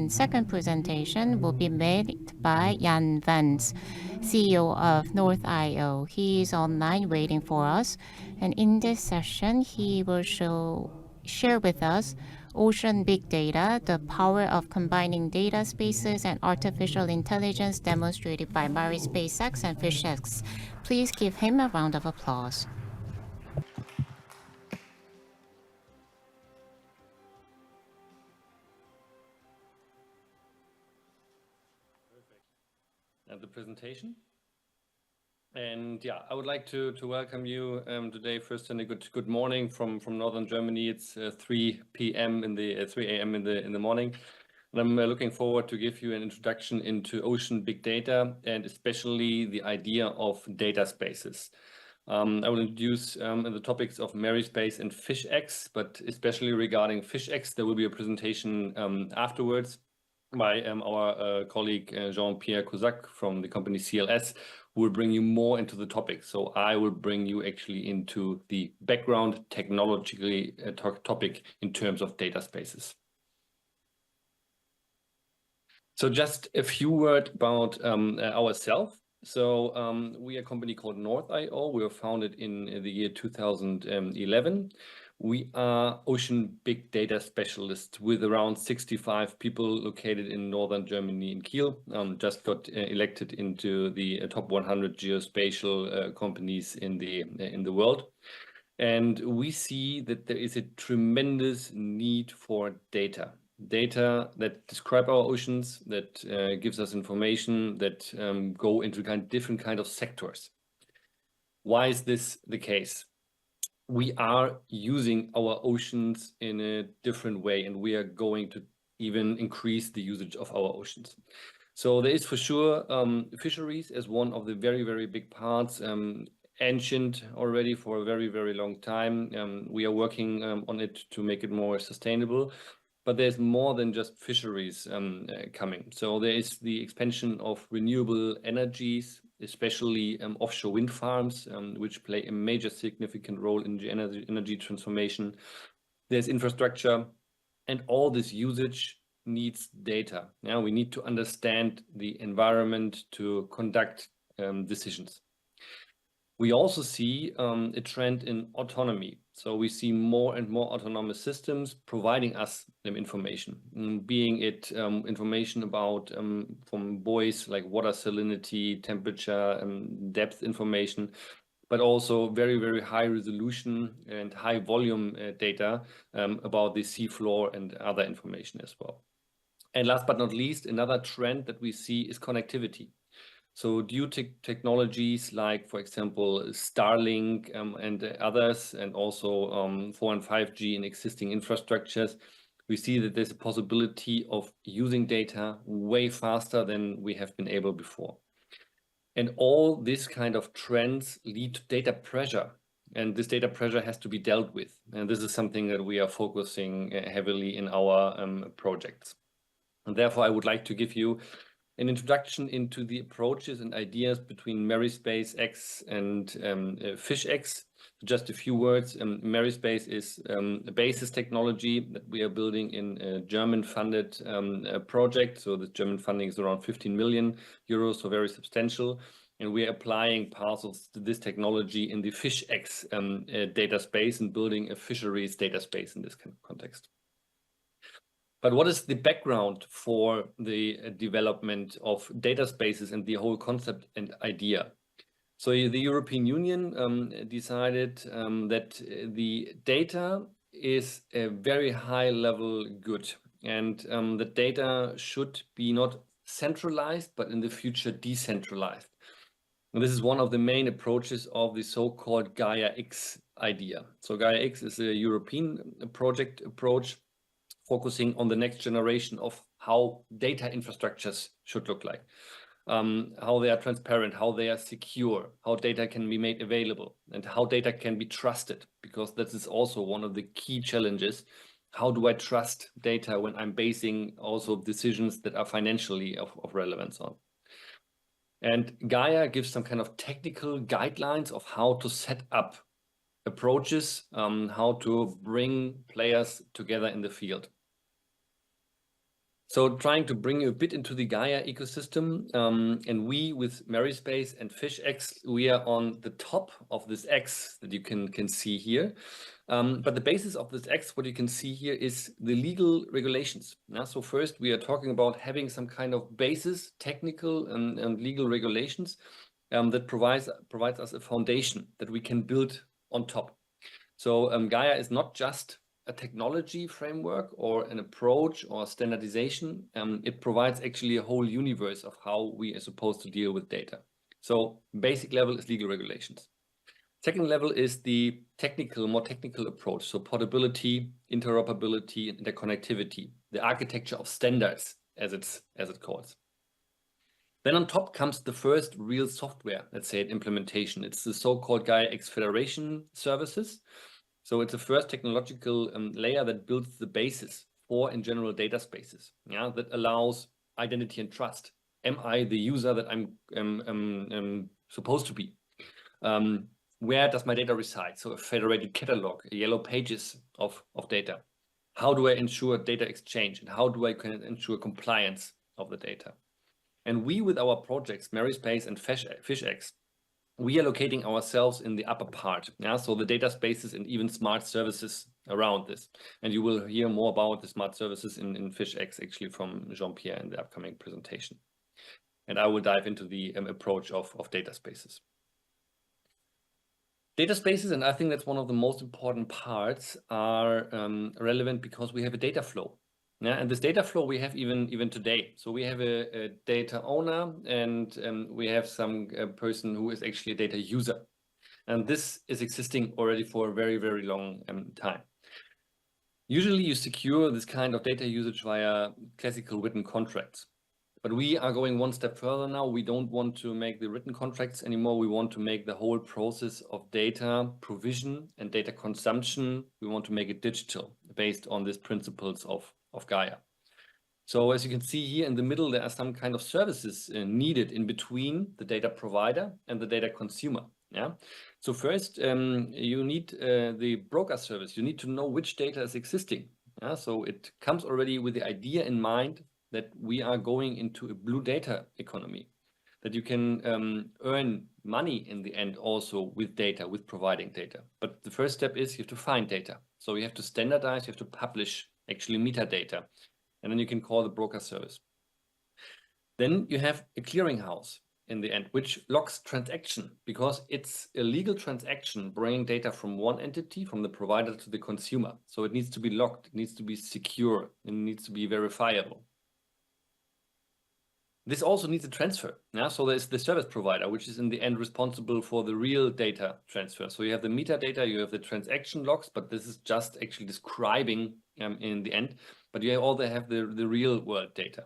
and second presentation will be made by Jann Wendt, CEO of North IO. He is online waiting for us, and in this session, he will share with us ocean big data, the power of combining data spaces and artificial intelligence demonstrated by Marispace-X and Fish-X. Please give him a round of applause. The presentation. And yeah, I would like to welcome you today. First, and a good morning from northern Germany. It's 3 p.m. in the 3 a.m. in the morning, and I'm looking forward to give you an introduction into ocean big data and especially the idea of data spaces. I will introduce the topics of Marispace and Fish-X, but especially regarding Fish-X, there will be a presentation afterwards by our colleague Jean-Pierre Cosac from the company CLS, who will bring you more into the topic. So I will bring you actually into the background technologically topic in terms of data spaces. So just a few words about ourselves. So we are a company called North IO. We were founded in the year 2011. We are ocean big data specialists with around 65 people located in northern Germany in Kiel. Just got elected into the top 100 geospatial companies in the world. And we see that there is a tremendous need for data that describe our oceans, that gives us information, that go into different kind of sectors. Why is this the case? We are using our oceans in a different way, and we are going to even increase the usage of our oceans. So there is for sure fisheries as one of the very, very big parts, ancient already for a very, very long time. We are working on it to make it more sustainable. But there's more than just fisheries coming. So there is the expansion of renewable energies, especially offshore wind farms, which play a major significant role in the energy transformation. There's infrastructure, and all this usage needs data. Now we need to understand the environment to conduct decisions. We also see a trend in autonomy. So we see more and more autonomous systems providing us information, being it information about from buoys like water salinity, temperature, depth information, but also very, very high resolution and high volume data about the seafloor and other information as well. And last but not least, another trend that we see is connectivity. So due to technologies like, for example, Starlink and others, and also 4 and 5G in existing infrastructures, we see that there's a possibility of using data way faster than we have been able before. And all these kind of trends lead to data pressure. And this data pressure has to be dealt with. And this is something that we are focusing heavily in our projects. And therefore, I would like to give you an introduction into the approaches and ideas between Marispace-X and Fish-X. Just a few words. Marispace is a basis technology that we are building in a German-funded project. So the German funding is around 15 million euros, so very substantial. And we are applying parts of this technology in the Fish-X data space and building a fisheries data space in this kind of context. But what is the background for the development of data spaces and the whole concept and idea? So the European Union decided that the data is a very high level good, and the data should be not centralized, but in the future decentralized. And this is one of the main approaches of the so-called GAIA-X idea. So GAIA-X is a European project approach focusing on the next generation of how data infrastructures should look like, how they are transparent, how they are secure, how data can be made available, and how data can be trusted, because this is also one of the key challenges. How do I trust data when I'm basing also decisions that are financially of relevance on? And Gaia gives some kind of technical guidelines of how to set up approaches, how to bring players together in the field. So trying to bring you a bit into the Gaia ecosystem, and we with Marispace and Fish-X, we are on the top of this X that you can see here. But the basis of this X, what you can see here, is the legal regulations. Yeah? So first, we are talking about having some kind of basis, technical and legal regulations that provides us a foundation that we can build on top. So Gaia is not just a technology framework or an approach or standardization. It provides actually a whole universe of how we are supposed to deal with data. So basic level is legal regulations. Second level is the more technical approach. So portability, interoperability, and interconnectivity, the architecture of standards as it calls. Then on top comes the first real software, let's say, implementation. It's the so-called GAIA-X Federation services. So it's the first technological layer that builds the basis for, in general, data spaces. Yeah, that allows identity and trust. Am I the user that I'm supposed to be? Where does my data reside? So a federated catalog, yellow pages of data. How do I ensure data exchange, and how do I ensure compliance of the data? And we, with our projects, Marispace and Fish-X, we are locating ourselves in the upper part. Yeah, so the data spaces and even smart services around this. And you will hear more about the smart services in Fish-X actually from Jean-Pierre in the upcoming presentation. And I will dive into the approach of data spaces. Data spaces, and I think that's one of the most important parts, are relevant because we have a data flow. Yeah, and this data flow we have even today. So we have a data owner, and we have some person who is actually a data user. And this is existing already for a very, very long time. Usually you secure this kind of data usage via classical written contracts. But we are going one step further now. We don't want to make the written contracts anymore. We want to make the whole process of data provision and data consumption. We want to make it digital based on these principles of Gaia. So as you can see here in the middle, there are some kind of services needed in between the data provider and the data consumer. Yeah. So first, you need the broker service. You need to know which data is existing. Yeah. So it comes already with the idea in mind that we are going into a blue data economy, that you can earn money in the end also with data, with providing data. But the first step is you have to find data. So you have to standardize, you have to publish actually metadata, and then you can call the broker service. Then you have a clearinghouse in the end, which locks transaction, because it's a legal transaction bringing data from one entity, from the provider to the consumer. So it needs to be locked, it needs to be secure, it needs to be verifiable. This also needs a transfer. Yeah? So there's the service provider, which is in the end responsible for the real data transfer. So you have the metadata, you have the transaction logs, but this is just actually describing in the end. But you also have the real world data.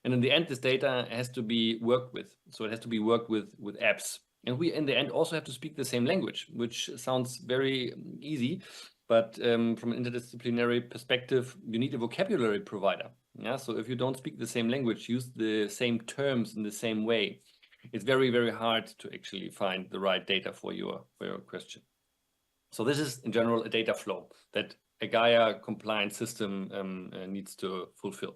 And in the end, this data has to be worked with. So it has to be worked with apps. And we, in the end, also have to speak the same language, which sounds very easy. But from an interdisciplinary perspective, you need a vocabulary provider. Yeah, so if you don't speak the same language, use the same terms in the same way, it's very, very hard to actually find the right data for your question. So this is in general a data flow that a Gaia compliant system needs to fulfill.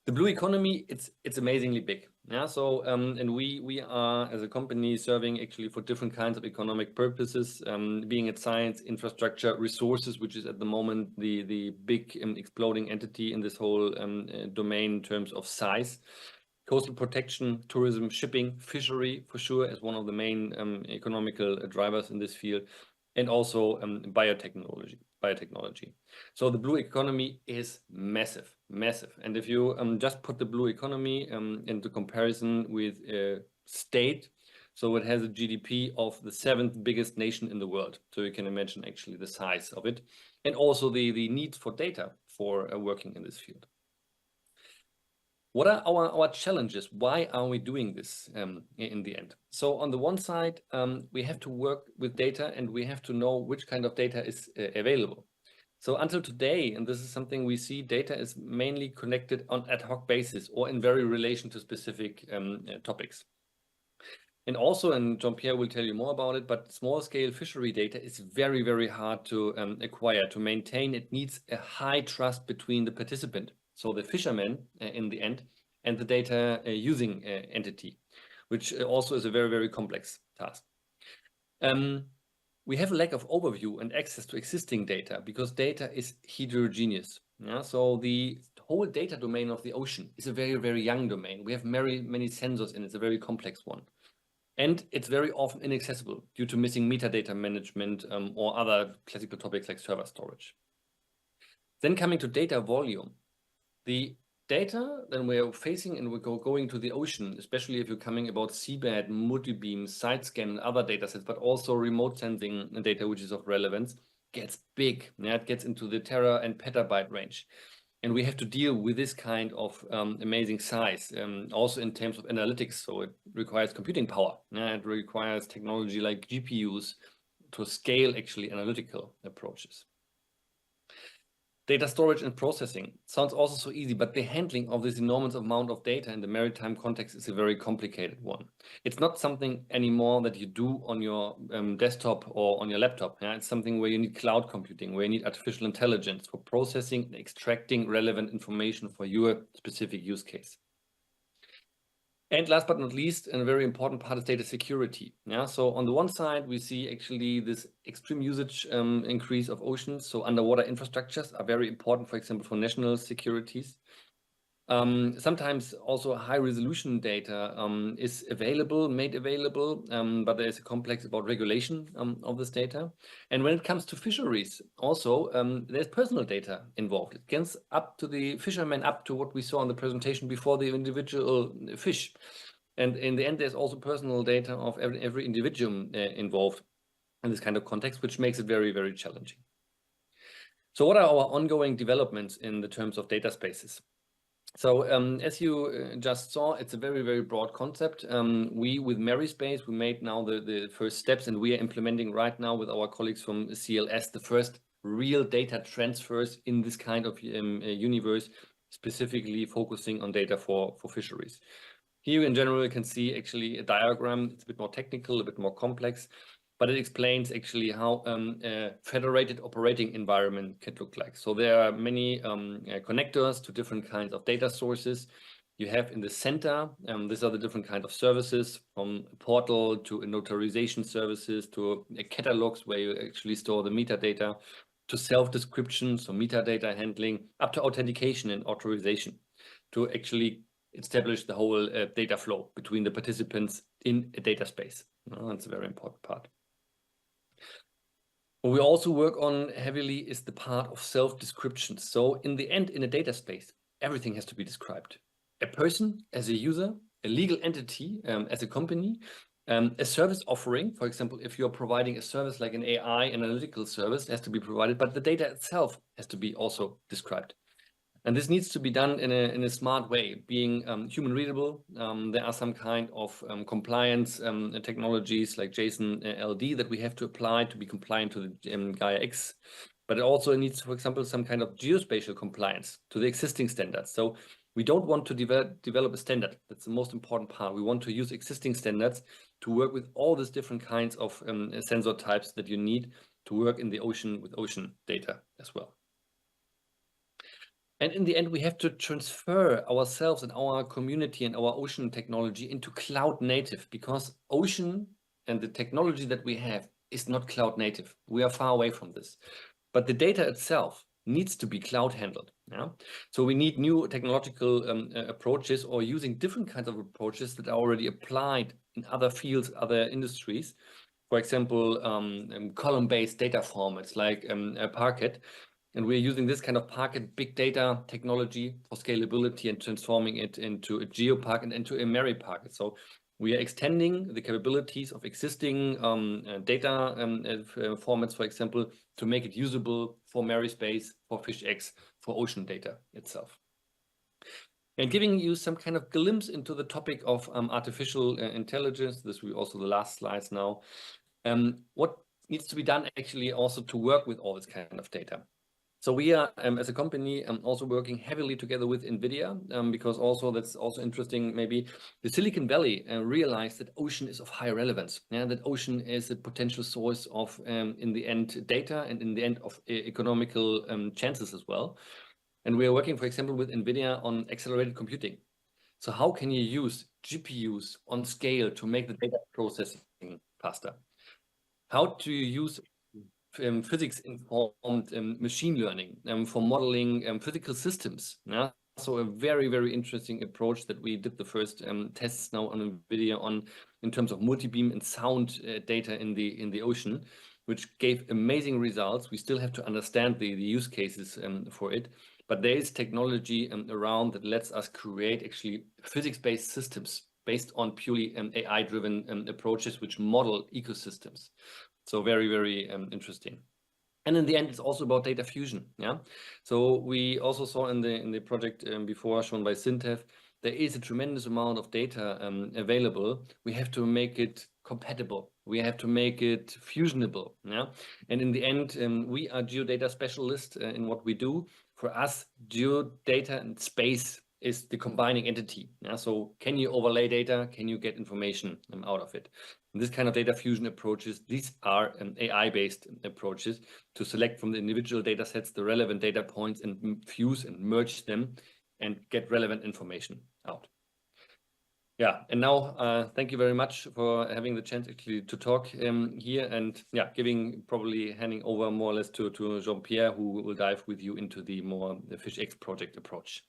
The blue economy, it's amazingly big. Yeah, so and we are as a company serving actually for different kinds of economic purposes, being it science, infrastructure, resources, which is at the moment the big exploding entity in this whole domain in terms of size. Coastal protection, tourism, shipping, fishery for sure as one of the main economical drivers in this field, and also biotechnology. So the blue economy is massive. And if you just put the blue economy into comparison with a state, so it has a GDP of the 7th biggest nation in the world. So you can imagine actually the size of it, and also the needs for data for working in this field. What are our challenges? Why are we doing this in the end? So on the one side, we have to work with data, and we have to know which kind of data is available. So until today, and this is something we see, data is mainly connected on ad hoc basis or in very relation to specific topics. And also, and Jean-Pierre will tell you more about it, but small scale fishery data is very, very hard to acquire, to maintain. It needs a high trust between the participant. so the fisherman in the end, and the data using entity, which also is a very, very complex task. We have a lack of overview and access to existing data because data is heterogeneous. Yeah? So the whole data domain of the ocean is a very, very young domain. We have many sensors in it. It's a very complex one. And it's very often inaccessible due to missing metadata management or other classical topics like server storage. Then coming to data volume, the data that we're facing and we're going to the ocean, especially if you're coming about seabed, multi-beam, side scan, and other data sets, but also remote sensing data, which is of relevance, gets big. Yeah, it gets into the tera and petabyte range. And we have to deal with this kind of amazing size, also in terms of analytics. So it requires computing power. Yeah, it requires technology like GPUs to scale actually analytical approaches. Data storage and processing sounds also so easy, but the handling of this enormous amount of data in the maritime context is a very complicated one. It's not something anymore that you do on your desktop or on your laptop. Yeah? It's something where you need cloud computing, where you need artificial intelligence for processing and extracting relevant information for your specific use case. And last but not least, and a very important part is data security. Yeah, so on the one side, we see actually this extreme usage increase of oceans. So underwater infrastructures are very important, for example, for national securities. Sometimes also high resolution data is made available, but there is a complex about regulation of this data. And when it comes to fisheries, also there's personal data involved. It gets up to the fishermen, up to what we saw in the presentation before the individual fish. And in the end, there's also personal data of every individual involved in this kind of context, which makes it very, very challenging. So what are our ongoing developments in the terms of data spaces? So as you just saw, it's a very, very broad concept. We, with Marispace, we made now the first steps, and we are implementing right now with our colleagues from CLS the first real data transfers in this kind of universe, specifically focusing on data for fisheries. Here in general, you can see actually a diagram. It's a bit more technical, a bit more complex, but it explains actually how a federated operating environment can look like. So there are many connectors to different kinds of data sources. You have in the center, these are the different kinds of services, from a portal to a notarization services to catalogs where you actually store the metadata, to self-description, so metadata handling, up to authentication and authorization to actually establish the whole data flow between the participants in a data space. That's a very important part. What we also work on heavily is the part of self-description. So in the end, in a data space, everything has to be described. A person as a user, a legal entity as a company, a service offering. For example, if you're providing a service like an AI analytical service, has to be provided, but the data itself has to be also described. And this needs to be done in a smart way, being human readable. There are some kind of compliance technologies like JSON LD that we have to apply to be compliant to the GAIA-X. But it also needs, for example, some kind of geospatial compliance to the existing standards. So we don't want to develop a standard. That's the most important part. We want to use existing standards to work with all these different kinds of sensor types that you need to work in the ocean with ocean data as well. And in the end, we have to transfer ourselves and our community and our ocean technology into cloud native, because ocean and the technology that we have is not cloud native. We are far away from this. But the data itself needs to be cloud handled. Yeah? So we need new technological approaches, or using different kinds of approaches that are already applied in other fields, other industries. For example, column-based data formats like Parquet. And we're using this kind of Parquet big data technology for scalability and transforming it into a GeoPark and into a Mariparquet. So we are extending the capabilities of existing data formats, for example, to make it usable for Marispace, for Fish-X, for ocean data itself. And giving you some kind of glimpse into the topic of artificial intelligence, this will be also the last slides now. What needs to be done actually also to work with all this kind of data? So we are, as a company, also working heavily together with NVIDIA, because also that's also interesting. Maybe the Silicon Valley realized that ocean is of high relevance. Yeah, that ocean is a potential source of, in the end, data, and in the end of economical chances as well. And we are working, for example, with NVIDIA on accelerated computing. So how can you use GPUs on scale to make the data processing faster? How do you use physics-informed machine learning for modeling physical systems? Yeah? So a very, very interesting approach that we did the first tests now on NVIDIA on in terms of multi-beam and sound data in the ocean, which gave amazing results. We still have to understand the use cases for it, but there is technology around that lets us create actually physics-based systems based on purely AI-driven approaches which model ecosystems. So very, very interesting. And in the end, it's also about data fusion. Yeah. So we also saw in the project before shown by Sintev, there is a tremendous amount of data available. We have to make it compatible. We have to make it fusionable. Yeah. And in the end, we are geodata specialists in what we do. For us, geodata and space is the combining entity. Yeah. So can you overlay data? Can you get information out of it? And this kind of data fusion approaches, these are AI-based approaches to select from the individual data sets the relevant data points and fuse and merge them and get relevant information out. Yeah, and now thank you very much for having the chance actually to talk here, and yeah, handing over more or less to Jean-Pierre, who will dive with you into the Fish-X project approach.